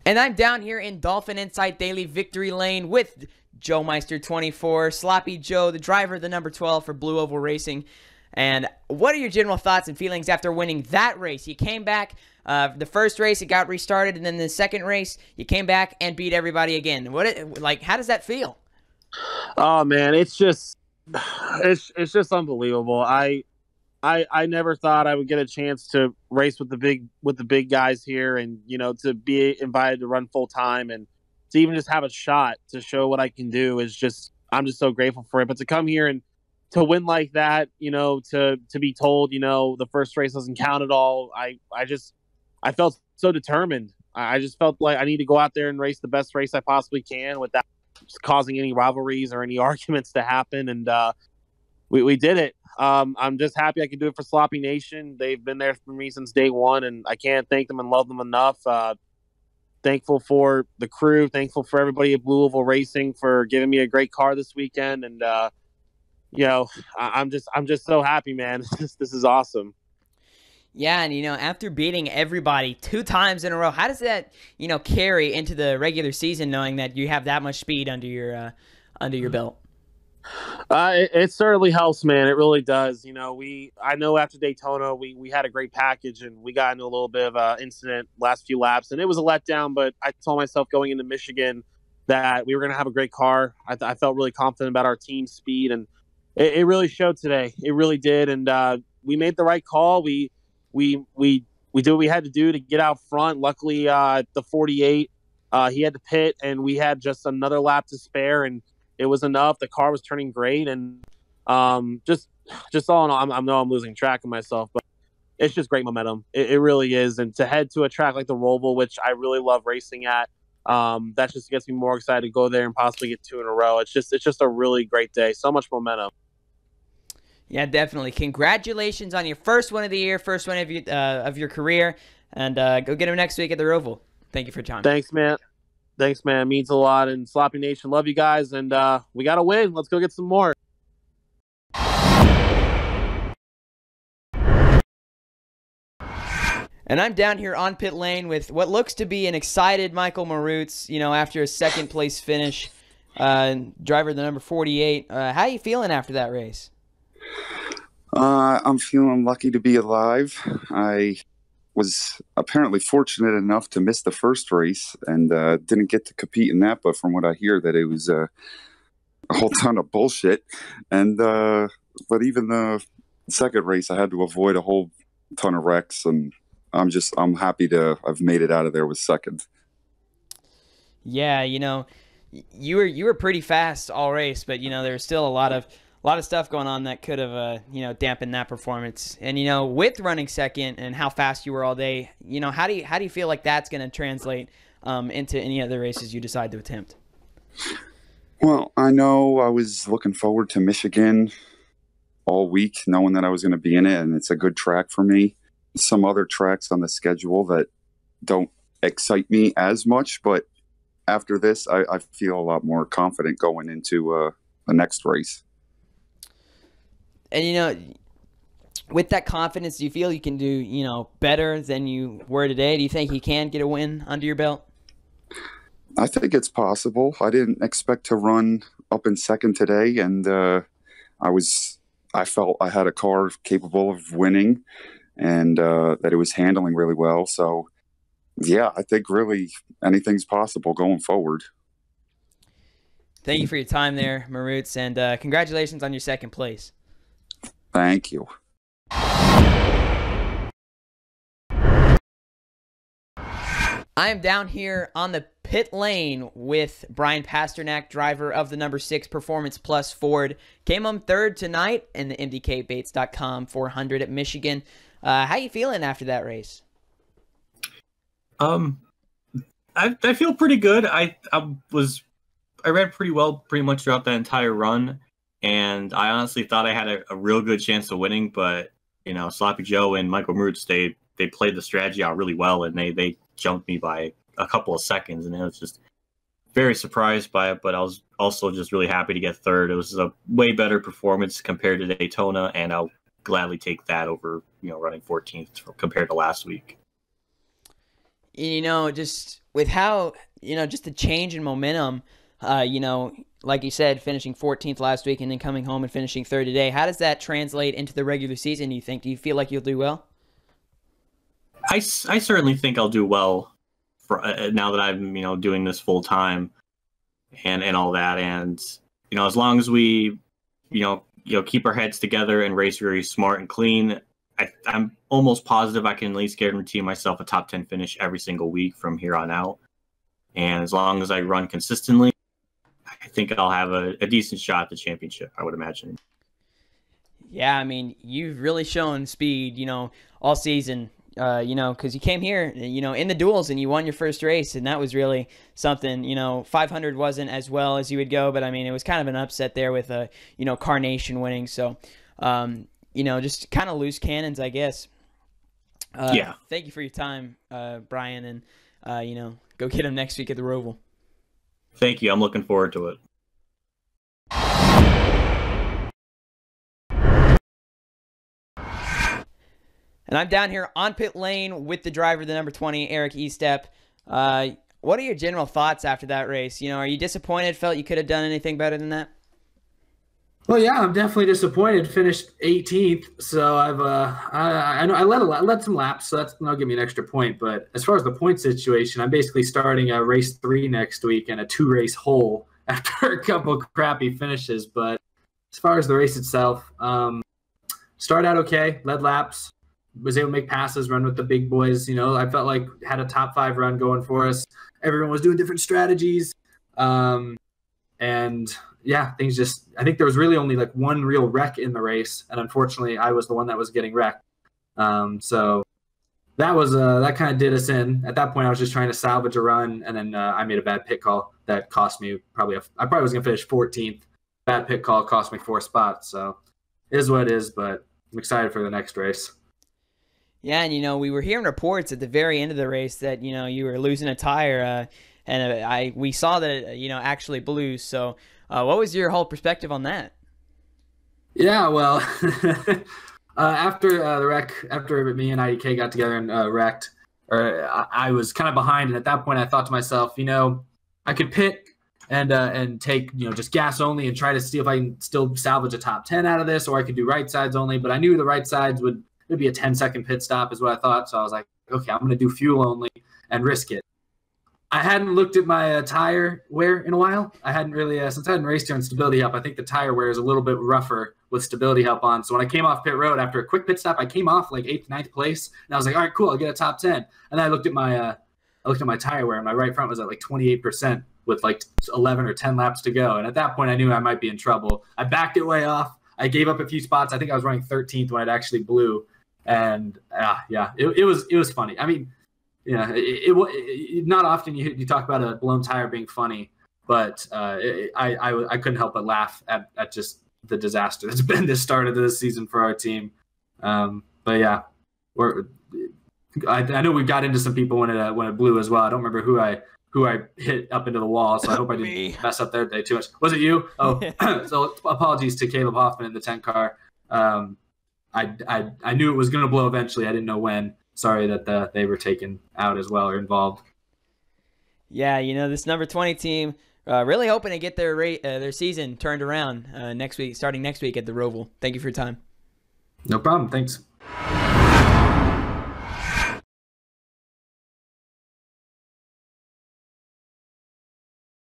And I'm down here in Dolphin Insight Daily Victory Lane with Joe Meister 24, Sloppy Joe, the driver, the number 12 for Blue Oval Racing. And what are your general thoughts and feelings after winning that race? You came back, the first race, it got restarted, and then the second race, you came back and beat everybody again. How does that feel? Oh man, it's just unbelievable. I never thought I would get a chance to race with the big guys here, and to be invited to run full time and to even just have a shot to show what I can do is just I'm just so grateful for it. But to come here and to win like that, to be told, the first race doesn't count at all. I felt so determined. I just felt like I need to go out there and race the best race I possibly can without causing any rivalries or any arguments to happen. And we did it. I'm just happy I could do it for Sloppy Nation. They've been there for me since day one, and I can't thank them and love them enough. Thankful for the crew. Thankful for everybody at Blue Oval Racing for giving me a great car this weekend. And I'm just so happy, man. This is awesome. Yeah, and after beating everybody 2 times in a row, how does that carry into the regular season, knowing that you have that much speed under your belt? It certainly helps, man. It really does. I know after Daytona, we had a great package and we got into a little bit of an incident last few laps, and it was a letdown. But I told myself going into Michigan that we were going to have a great car. I felt really confident about our team speed, and it really showed today. It really did, and we made the right call. We did what we had to do to get out front. Luckily, the 48, he had to pit, and we had just another lap to spare, and it was enough. The car was turning great, and just all in all, I know I'm losing track of myself, but it's just great momentum. It really is. And to head to a track like the Roval, which I really love racing at, that just gets me more excited to go there and possibly get 2 in a row. It's just a really great day. So much momentum. Yeah, definitely. Congratulations on your first one of the year, first one of your career, and go get him next week at the Roval. Thank you for your time. Thanks, man. Thanks, man. It means a lot. And Sloppy Nation, love you guys. And we got to win. Let's go get some more. And I'm down here on pit lane with what looks to be an excited Michael Marutz, after a second place finish. Driver the number 48. How are you feeling after that race? I'm feeling lucky to be alive. I was apparently fortunate enough to miss the first race and didn't get to compete in that. But from what I hear, that it was a whole ton of bullshit. And but even the second race, I had to avoid a whole ton of wrecks, and I'm happy to have made it out of there with second. Yeah, you were pretty fast all race, but there was still a lot of stuff going on that could have dampened that performance. And with running second and how fast you were all day, how do you feel like that's going to translate into any other races you decide to attempt? Well, I know I was looking forward to Michigan all week, knowing that I was going to be in it, and it's a good track for me. Some other tracks on the schedule that don't excite me as much, but after this, I feel a lot more confident going into the next race. And, with that confidence, do you feel you can do, better than you were today? Do you think you can get a win under your belt? I think it's possible. I didn't expect to run up in second today, and I felt I had a car capable of winning, and that it was handling really well. So, yeah, I think really anything's possible going forward. Thank you for your time there, Marutz, and congratulations on your second place. Thank you. I am down here on the pit lane with Brian Pasternak, driver of the number 6 Performance Plus Ford. Came home third tonight in the MDKBates.com 400 at Michigan. How you feeling after that race? I feel pretty good. I ran pretty well pretty much throughout the entire run. And I honestly thought I had a real good chance of winning, but Sloppy Joe and Michael Marutz, they played the strategy out really well, and they jumped me by a couple of seconds, and I was just very surprised by it. But I was also just really happy to get third. It was a way better performance compared to Daytona, and I'll gladly take that over running 14th compared to last week. Just with how, just the change in momentum, like you said, finishing 14th last week and then coming home and finishing third today, how does that translate into the regular season, do you think? Do you feel like you'll do well? I certainly think I'll do well for now that I'm, doing this full time and all that. And, as long as we, keep our heads together and race very smart and clean, I'm almost positive I can at least guarantee myself a top 10 finish every single week from here on out. And as long as I run consistently, I think I'll have a decent shot at the championship, I would imagine. Yeah, I mean, you've really shown speed, all season, because you came here, in the duels and you won your first race. And that was really something, 500 wasn't as well as you would go. But, I mean, it was kind of an upset there with, Carnation winning. So, just kind of loose cannons, I guess. Yeah. Thank you for your time, Brian. And, go get him next week at the Roval. Thank you. I'm looking forward to it. And I'm down here on pit lane with the driver, the number 20, Erik Espen. What are your general thoughts after that race? Are you disappointed? Felt you could have done anything better than that? Well, yeah, I'm definitely disappointed. Finished 18th, so I led some laps, so that'll give me an extra point. But as far as the point situation, I'm basically starting a race 3 next week and a 2-race hole after a couple of crappy finishes. But as far as the race itself, started out okay, led laps, was able to make passes, run with the big boys. I felt like had a top 5 run going for us. Everyone was doing different strategies, and yeah, I think there was really only like one real wreck in the race, and unfortunately I was the one that was getting wrecked. So that kind of did us in. At that point I was just trying to salvage a run, and then I made a bad pit call that cost me I probably was going to finish 14th. Bad pit call cost me 4 spots. So it is what it is, but I'm excited for the next race. Yeah, and we were hearing reports at the very end of the race that you were losing a tire, and we saw that it, actually blew. So, what was your whole perspective on that? Yeah, well, after the wreck, after me and IDK got together and wrecked, I was kind of behind, and at that point, I thought to myself, I could pit and take just gas only and try to see if I can still salvage a top 10 out of this, or I could do right sides only. But I knew the right sides would be a 10-second pit stop is what I thought. So I was like, okay, I'm going to do fuel only and risk it. I hadn't looked at my tire wear in a while. I hadn't really, since I hadn't raced here on stability help, I think the tire wear is a little bit rougher with stability help on. So when I came off pit road after a quick pit stop, I came off like 8th, 9th place. And I was like, all right, cool, I'll get a top 10. And then I looked at my tire wear, and my right front was at like 28% with like 11 or 10 laps to go. And at that point, I knew I might be in trouble. I backed it way off. I gave up a few spots. I think I was running 13th when it actually blew. And it was funny. I mean, it not often you talk about a blown tire being funny, but I couldn't help but laugh at just the disaster that's been the start of this season for our team. But yeah, I know we got into some people when it blew as well. I don't remember who I hit up into the wall, so I hope I didn't mess up their day too much. Was it you? Oh, so apologies to Caleb Hoffman in the 10 car. I knew it was going to blow eventually. I didn't know when. Sorry that they were taken out as well or involved. Yeah, this number 20 team really hoping to get their season turned around starting next week at the Roval. Thank you for your time. No problem. Thanks.